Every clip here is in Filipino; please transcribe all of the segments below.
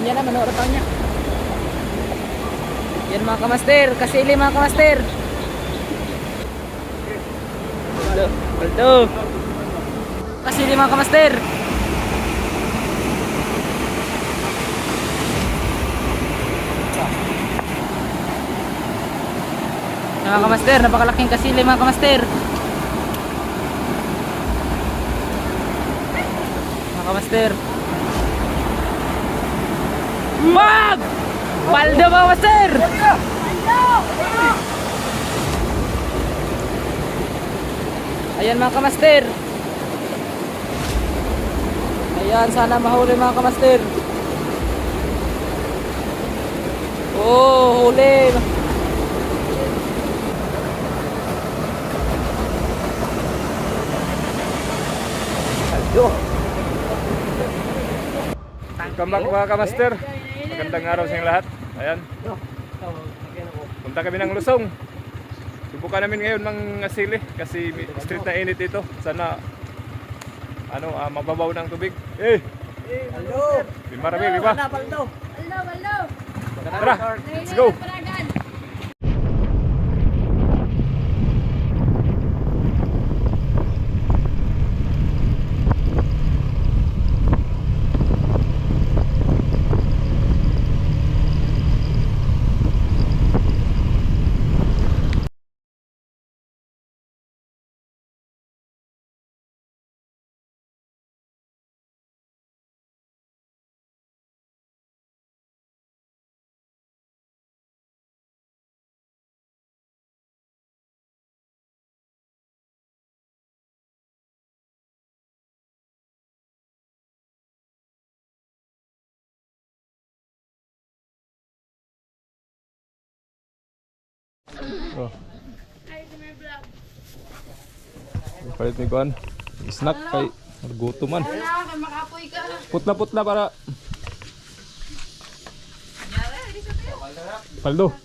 Yan na, manurot niya. Yan mga kamaster, kasili mga kamaster. Baldo. Kasili mga kamaster. Mga kamaster, napakalaking kasili mga kamaster. Mga kamaster. Mag! Paldo mga kamaster! Ayan mga kamaster. Ayan, sana mahuli mga kamaster. Oh, huli. Welcome back mga kamaster. Magandang araw sa inyong lahat. Ayan. Punta kami ng Lusong. Subukan namin ngayon ng asili kasi street na init ito. Sana mababaw ng tubig. Hello. Marami, di ba? Baldo. Tara, let's go. Oh. Palit ni Kuan. Snack kay gutom man. Putla-putla para Paldo.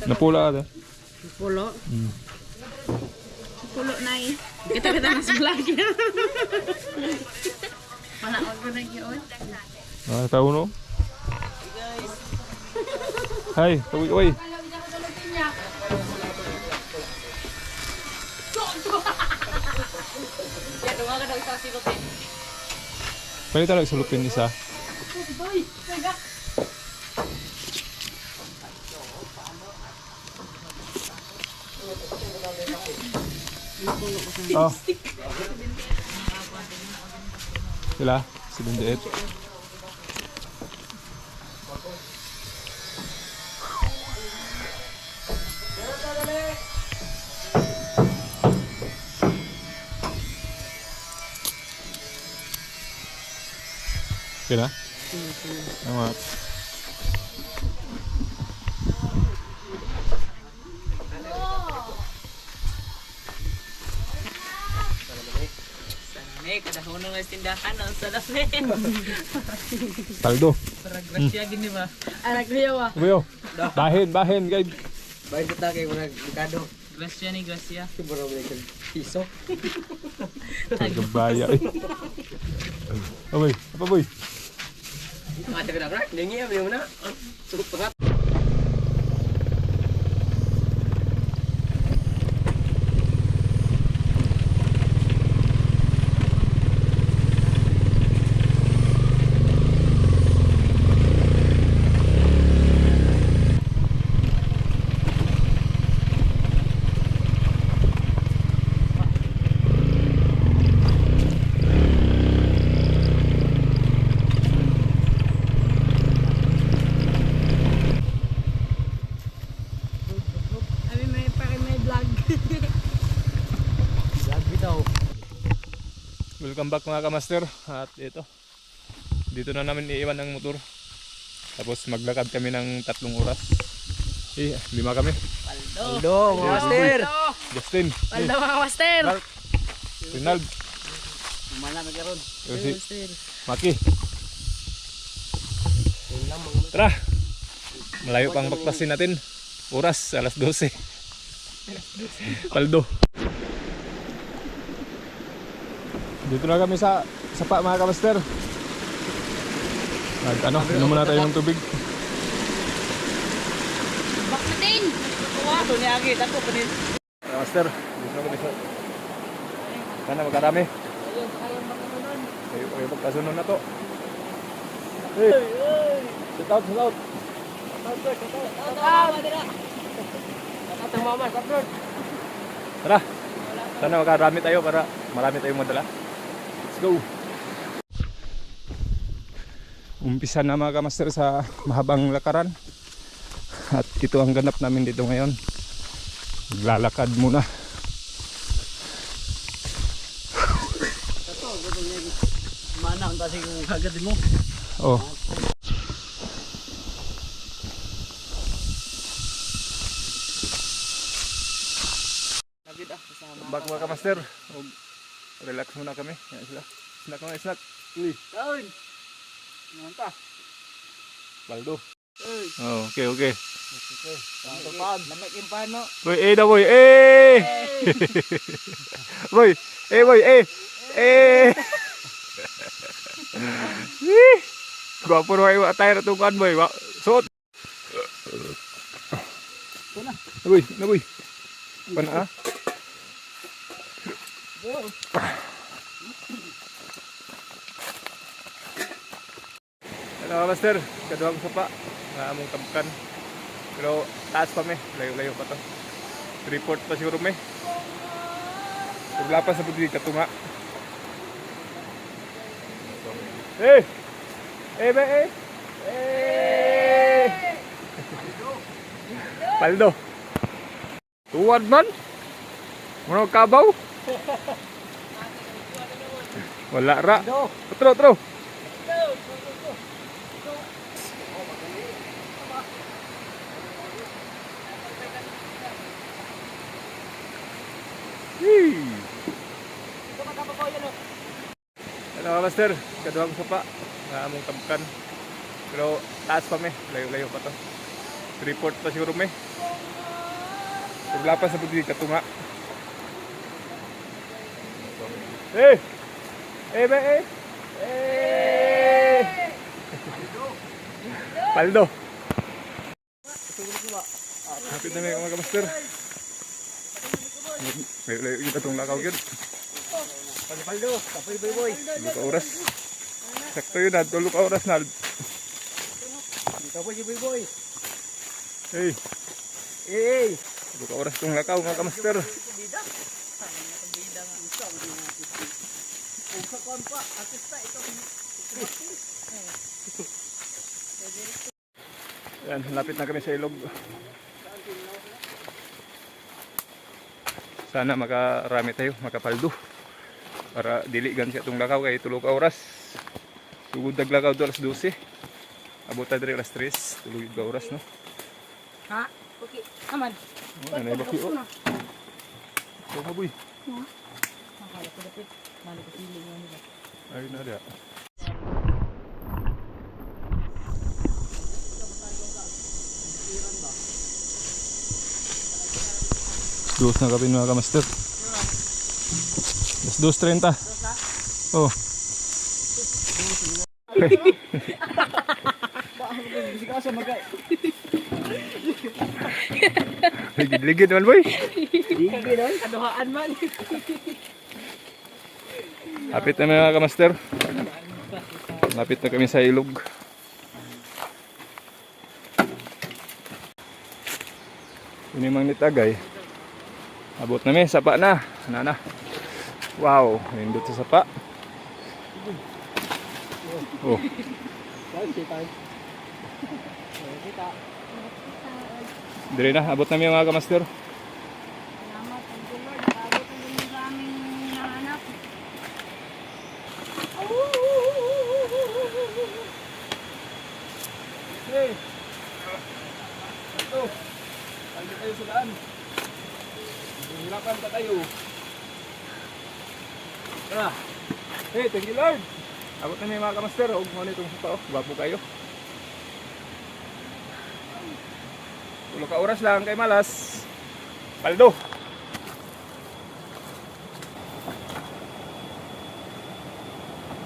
Napula ka. Pulo. Pulo na eh. Kita mas vlog ya. Manaog ko na yun. Tahu no? Hai, kaway. Pwede talaga sulupin isa. Oh. Sila, 78. Okay na? Salamat. Kada hunong ng tindahan ang salamin. Paldo. Para grasya gini ba? Anak niya wa. Uyo. Bahin guys. Bahin kita kay mga Ricardo. Grasya ni grasya. Siguro mo ng piso. Gabaya eh. Aboy, apa boy? Mata ka na krak. Lingi ya mo na. Sulit pa. Welcome back mga kamaster. At dito na namin iiwan ang motor. Tapos maglakad kami ng 3 oras. 5 kami. Paldo mga master. Justin. Paldo mga master. Mark. Rinald. Mana magkaroon. Maki. Tara. Malayo pang baktasin natin. Oras alas 12. Paldo. Dito na kami sa sapa mga kamaster. Ano, inom muna tayo ng tubig. Bakit? Ito ni Agit. Ako pa din. Master, gusto ko bisa. Sana magkarami. Kayo magkasunod na to. Hey! Sit out, sit out. Tara. Sana magkarami tayo para marami tayong madala. Let's go. Umpisa na mga kamaster sa mahabang lakaran. At ito ang ganap namin dito ngayon. Maglalakad muna. Mana ang tasing kagad mo. Oh. Agit kasama. Back mga kamaster. Relax muna kami. Yan sila. Snack mga snack. Uy. Down. Nanta. Baldo. Uy. Oh, okay, okay. Okay. Lamig yung pano. Boy, eh na boy. Eh! Boy, eh boy, eh! Eh! Gwapo na kayo tayo na tukan boy. Suot! Boy, na boy. Pana ah? Ano master? Kaduhang sapa. Nga among tabukan. Pero taas pa me, layo-layo pa to. Report pa siguro me. Paglapas sa pagdili katunga. Eh! Eh be eh! Eh! Paldo! Tuwad man! Mano kabaw? Wala ra. Tro, tro! Ano master, kaduhang sapa nga among tabukan. Pero taas pa me, layo-layo pa to. Report pa siguro me. Paglapas sa pagdili katunga. Eh! Eh be eh! Eh! Paldo! Hapit na may mga master. Layo-layo kita itong lakaw yun. Paldo, kapoy boy boy. Tulog ka oras. Sakto yun, tulog ka oras na. Kapoy boy boy. Hey, Eh. tulog ka oras itong lakaw mga kamaster. Yan, lapit na kami sa ilog. Sana makarami tayo, makapaldo. Para diligan siya itong lakaw kay tulog ka oras. Tugod naglakaw do alas 12. Abot na diri alas 3. Tulog ka oras no. Ha? Okay. Aman. Ano yung baki o? Ito ka boy. Makala ko dapat. Mali ko feeling mo nila. Ayun na dia. Dos na kapin mga kamaster. Alas 2:30. Oh. Ligid-ligid man boy. Kaduhaan man. Lapit na mga kamaster. Lapit na kami sa ilog. Ini mang nitagay. Abot na mi, sapa na. Nana. Wow, nindot sa sapa. Oh. Dire na, abot na mi mga kamaster. Salamat, thank you Lord. Nakabot ang ganun sa aming hinahanap. Hey! Ito! Tayo tayo sa daan. Hirapan pa tayo. Tara! Hey, thank you Lord! Abot na mi mga kamaster. Huwag mo nitong supa. Gwapo kayo. Tulog ka oras lang kay malas. Paldo!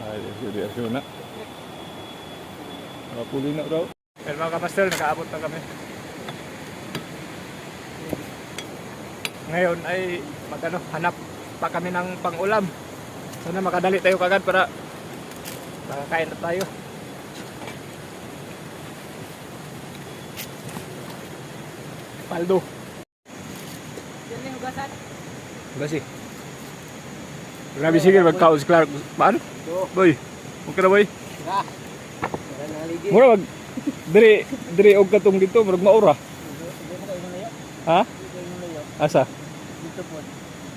Ay, sige na. Nakapuli na daw. Pero mga kamaster, nakaabot na kami. Ngayon ay hanap pa kami ng pang-ulam. Sana makadali tayo kagad para makakain na tayo. Paldo. Yan yung hugasan. Basi. Grabe sige magkaos Clark. Paano? Boy. Okay na boy. Mura wag diri og katong dito murag maura. Ha? Asa? Dito po.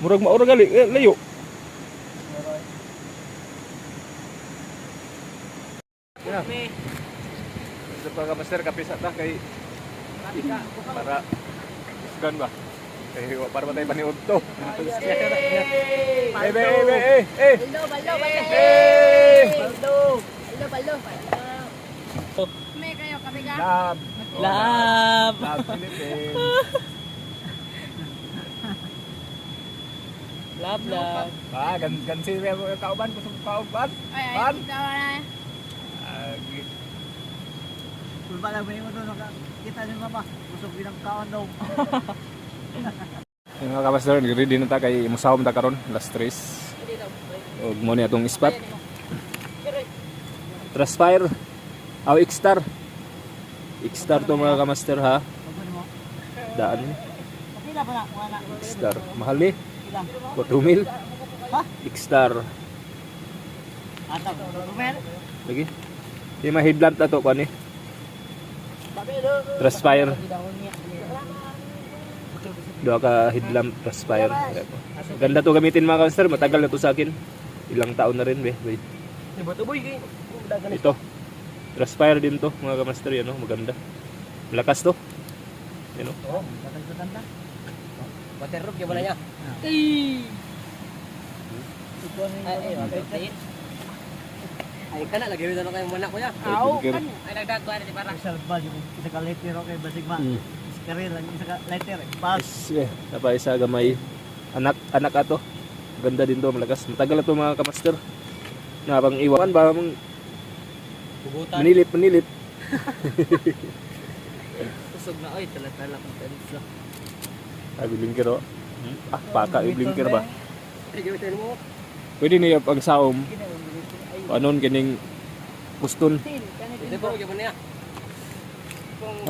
Murag maura gali layo. Ya. Sa pagka-master kapisa ta kay para isgan ba? Kay para matay paniud to. Eh. Balo. May kayo kabiga. Lab. Lab Philippines. Lab. Gan sila mo kauban ko sa kauban. Ay, daw na. Tulpa lang mo doon. Kita niyo ba? Busog binang kaon daw. Yung mga kapastor, ready na ta kay musawom ta karon last race. Og mo ni atong spot. Trustfire. Aw X-Star. X-Star to mga kamaster ha. Daan. Pila pa na? Wala. X-Star. Mahal ni. 4,000. Ha? X-Star. Atap. Rumer. Lagi. Yung mga headlamp na to pa ni. Trustfire. Dua ka headlamp Trustfire. Ganda to gamitin mga kamaster. Matagal na to sa akin. Ilang taon na rin be. Wait. Ito. Trustfire din to mga kamaster yan no? Maganda. Malakas to. Yan no? Oh, ganda. Waterproof yung wala niya. Ay, kana lagi rin kayong muna ko ya. Ay, nagdagwa na di para. Special bag yung isa ka letter okay basig ma. Karel lang isa ka letter. Pas. Yes, napa isa gamay. Anak ato. Ganda din to, malakas. Matagal na to mga kamaster. Na pang iwan ba mong Hugutan. manilip. Usog na oy, tala-tala kung tanisa. Ay, blinker o. Paka i-blinker ba? Gamitin mo. Pwede niya pang saom. Anon kining puston. Hindi po, gawin niya.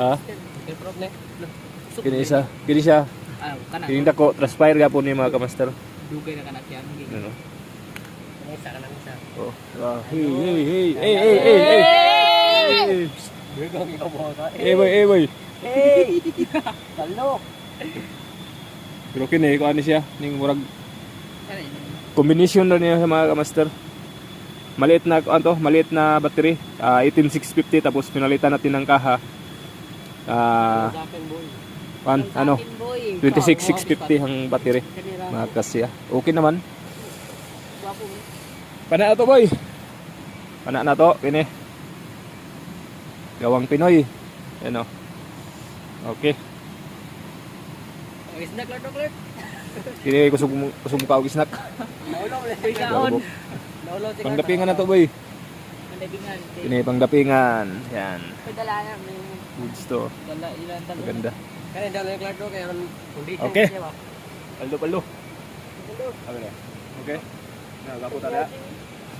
Ha? Waterproof na. Kini siya. Ah, kana. Kining dako, Trustfire gapon ni mga kamaster. Dugay na kanak yan. Ano? Isa ka nang isa. Oh. Hey. Gagawin ikaw mo ka. Boy. Hey! Talo! Pero kini ko ani siya ning murag combination na niya sa mga kamaster. Maliit na battery, 18650 tapos pinalitan natin ng kaha. Boy. 26650 ang battery. Makas siya. Okay naman. Pana na to boy. Pana na to, kini. Gawang Pinoy. Ano? Okay. Snack lang dokler. Kini kusog ka og snack. Naulo ulit kaon. Naulo tika. Pangdapingan na to boy. Pandabingan. Kini pangdapingan. Yan. Padala na. Goods to. Dala ilan talo. Maganda. Kaya dala yung klaro kaya kundi. Okay. Paldo. Okay. Nagapo ta.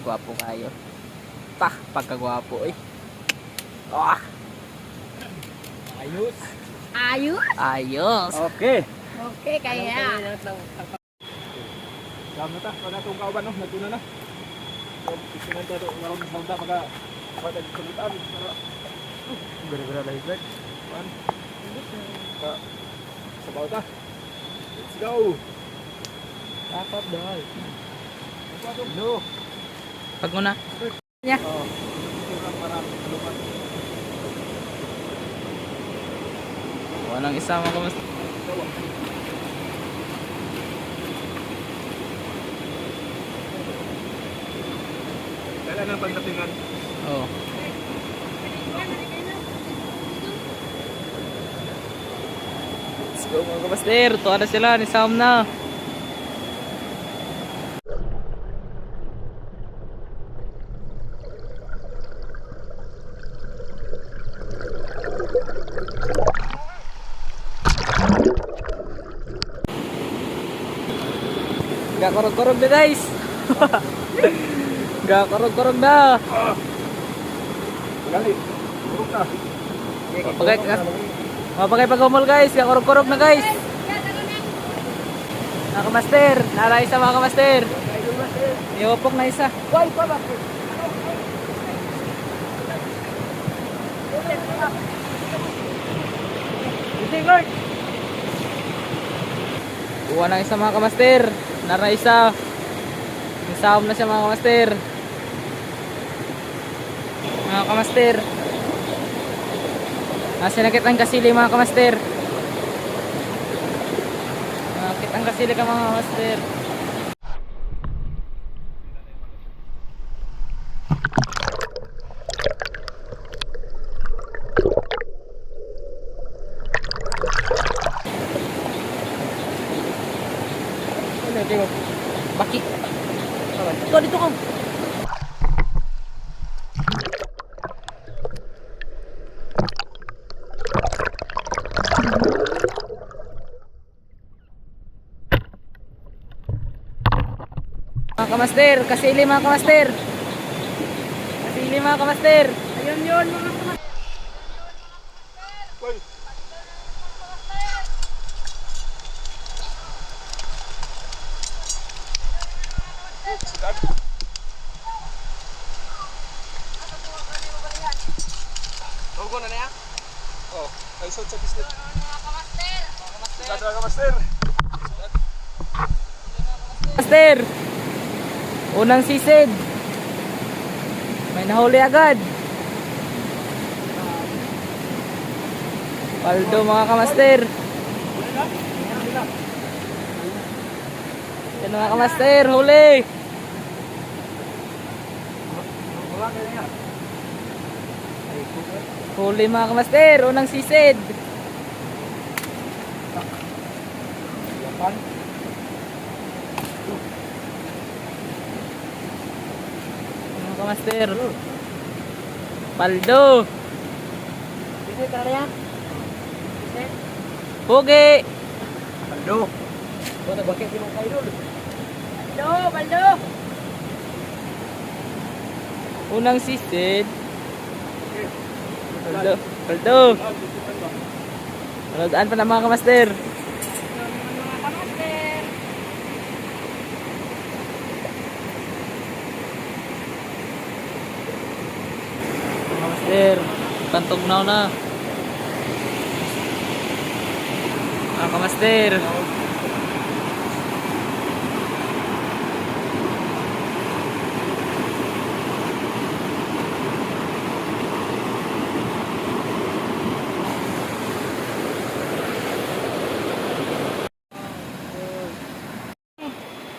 Gwapo kayo. Pagkagwapo eh. Ayos. Okay. Okay, kaya. Dam na ta, para tong kauban no, nagtuna na. So, isinan ta do ngaron sa salda pagka pada kulitan para gara-gara lahi-lahi. Man. Sa bawta. Let's go. Dapat dahil. No. Pag mo na. Yeah. Oh. Walang isa mga kamusta. Kailan ang pagdatingan? Oo. Let's go mga kamuster. Tuwa na sila. Ni Sam na. Gakorog-korog na guys. Gakorog-korog na. Gali. Buruk na. Mapagay pag-umol guys. Gakorog-korog na guys. Mga kamaster. Nara isa mga kamaster. Iwapok na isa. Kuha ng isa mga kamaster. Nara isa. Isahom na siya mga kamaster. Mga kamaster. Sinakit ang kasili mga kamaster. Sinakit ang kasili ka mga kamaster. Baki. Dito, dito ka. Mga kamaster, kasili mga kamaster. Kasili mga kamaster. Ayun yun mga kamaster. Hugo na niya? Oh, ay sa bisnet. Mga kamaster. Master, unang sisid. May nahuli agad. Paldo mga kamaster. Yan mga kamaster, huli. Huli mga kamaster, unang sisid. Mga kamaster. Paldo. Hugi. Paldo. Wala bakit yung kayo doon? Baldo. Unang sisid. Paldo. Paldo. Paladaan pa na mga kamaster. Mga kamaster. Mga kamaster. Pantog na. Mga kamaster.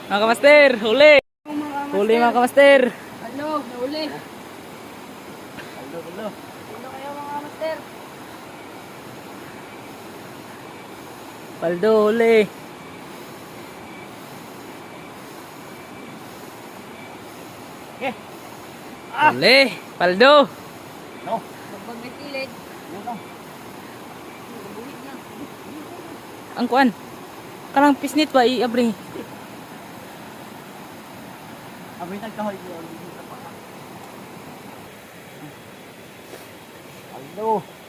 Mga kamaster, huli. Huli mga kamaster. Baldo, nahuli. Baldo kayo mga kamaster. Paldo, huli. Huli, paldo. Magbagbitilid. Ang kuan. Kanang pisnit ba i-abri? Abay nagkahoy ko.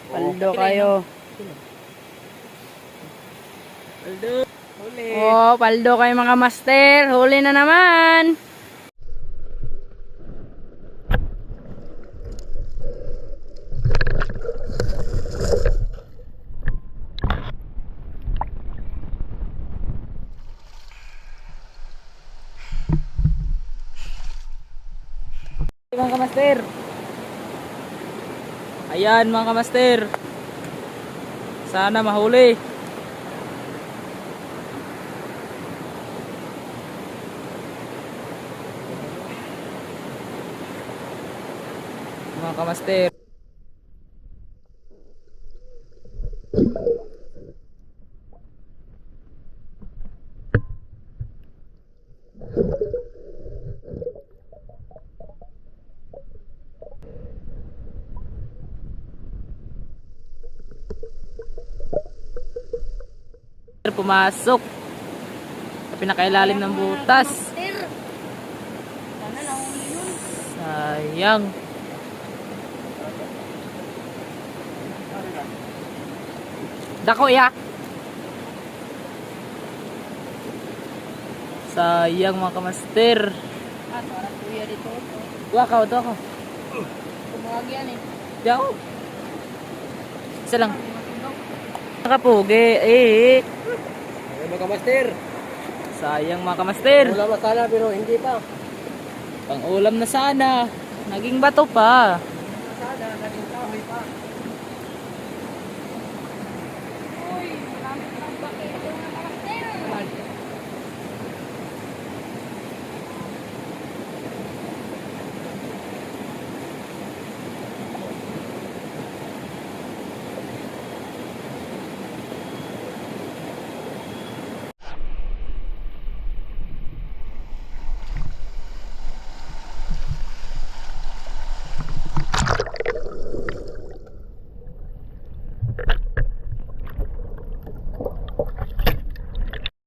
Paldo kayo. Paldo. Huli. Oh, paldo kayo mga master. Huli na naman. Mga kamaster. Ayan mga kamaster. Sana mahuli. Mga kamaster. Pumasok. Sa pinakailalim ng butas. Sana nahuli yun. Sayang. Dako ya. Sayang mga kamaster. Ah, sarap kuya dito. Wakaw, ito ako. Tumawag yan eh. Di ako. Isa lang. Nakapugi. Eh. Ayun mga kamaster. Sayang mga kamaster. Wala masala pero hindi pa. Pang ulam na sana. Naging bato pa. Masala, naging kahoy pa. Uy, marami pang bakito na karakter.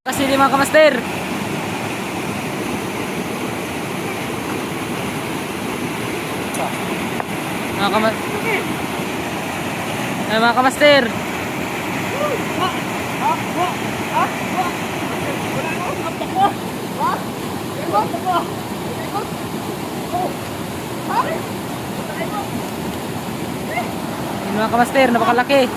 Kasi di mga kamaster. Mga kamaster. Ay mga kamaster. Yun mga kamaster, napakalaki.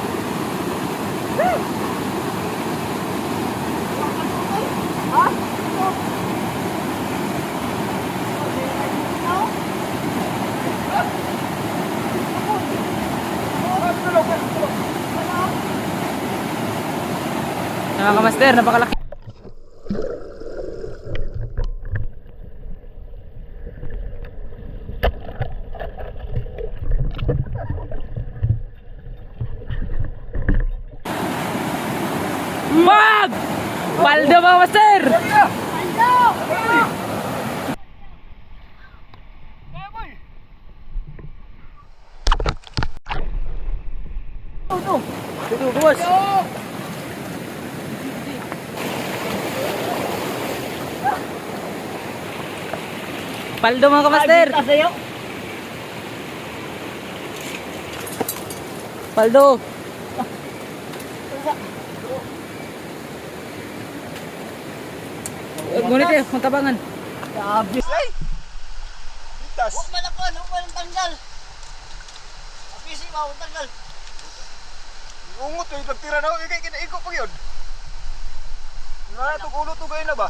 Mga kamaster, napakalaki. Wag! Paldo mga kamaster! Ito, boss. Paldo mga kamaster! Sa'yo. Paldo! Ngunit eh, magtabangan. Grabe. Itas. Huwag man ako, huwag man tanggal. Apisi ba, huwag tanggal. Ungot eh, nagtira na ako. Ikay, kinaiko pa yun. Nga, ulo to gayon na ba?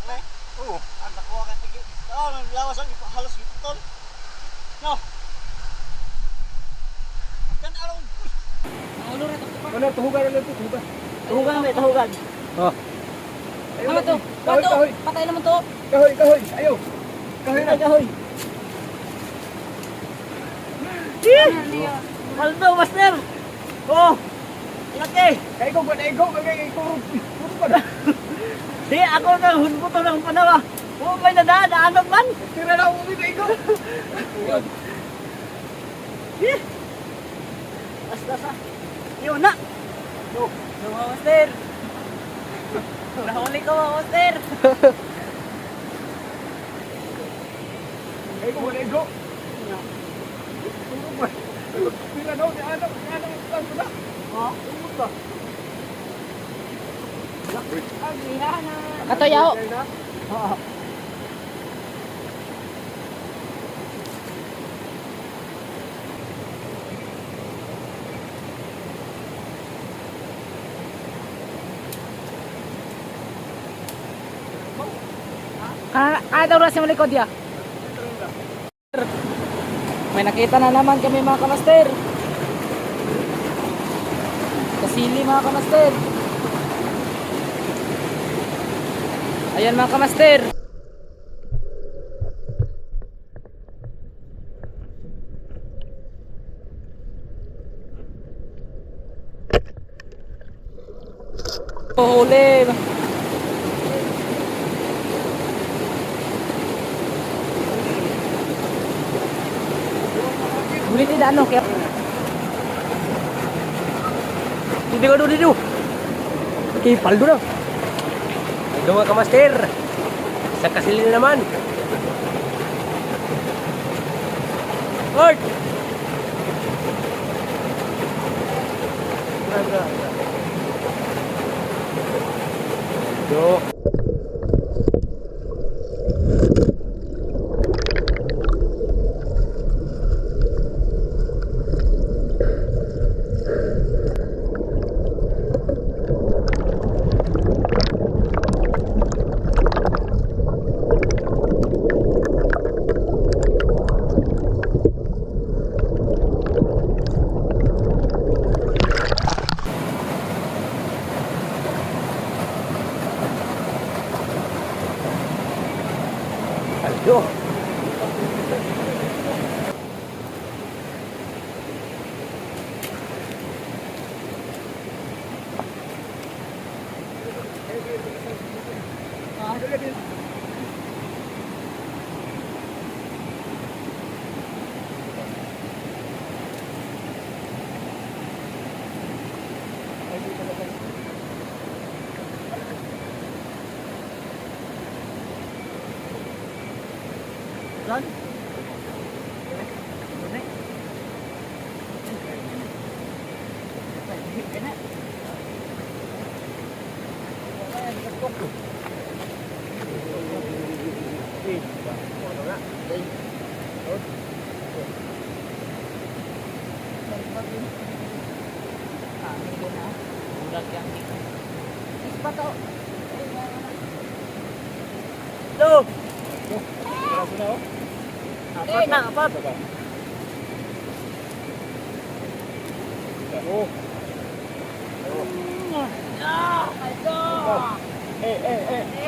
Okay. Oo. Ang nakuha ka tigil. Oo, naglawas ang halos giputol. No. Kan araw. Ano, tuhugan na lang ito, tuhugan. Tuhugan may tuhugan. Oh. Ano to? Bato! Patay naman to! Kahoy, kahoy, ayaw. Kahoy na. Kahoy. Paldo, master. Oh. Laki. Kaya ikaw, kaya ikaw, kaya ikaw. Puro ka na. Di ako nang hunbuto ng panawa. Oh, may nadaanan man. Tira na ako ulit, ikaw. Basta. Yun na. No, mga master! Nahuli ko mga master! Kaya ikaw, kaya ikaw. Puro ka. Tira na ako, di anak, lang ko na. Oh. Puro ka. Agliana. Katoyaw! Oh. Kaya daw rin sa likod ya. May nakita na naman kami mga kamaster. Kasili mga kamaster. Ayan mga kamaster. Huli. Huli tidak ano kaya. Hindi ko dito. Okay, paldo na. Hello mga kamaster. Sa kasilin na naman. Hoy! Yo. Yo. Lan. Tuh. Apat na, apat. Oh. Ah, ito. Eh.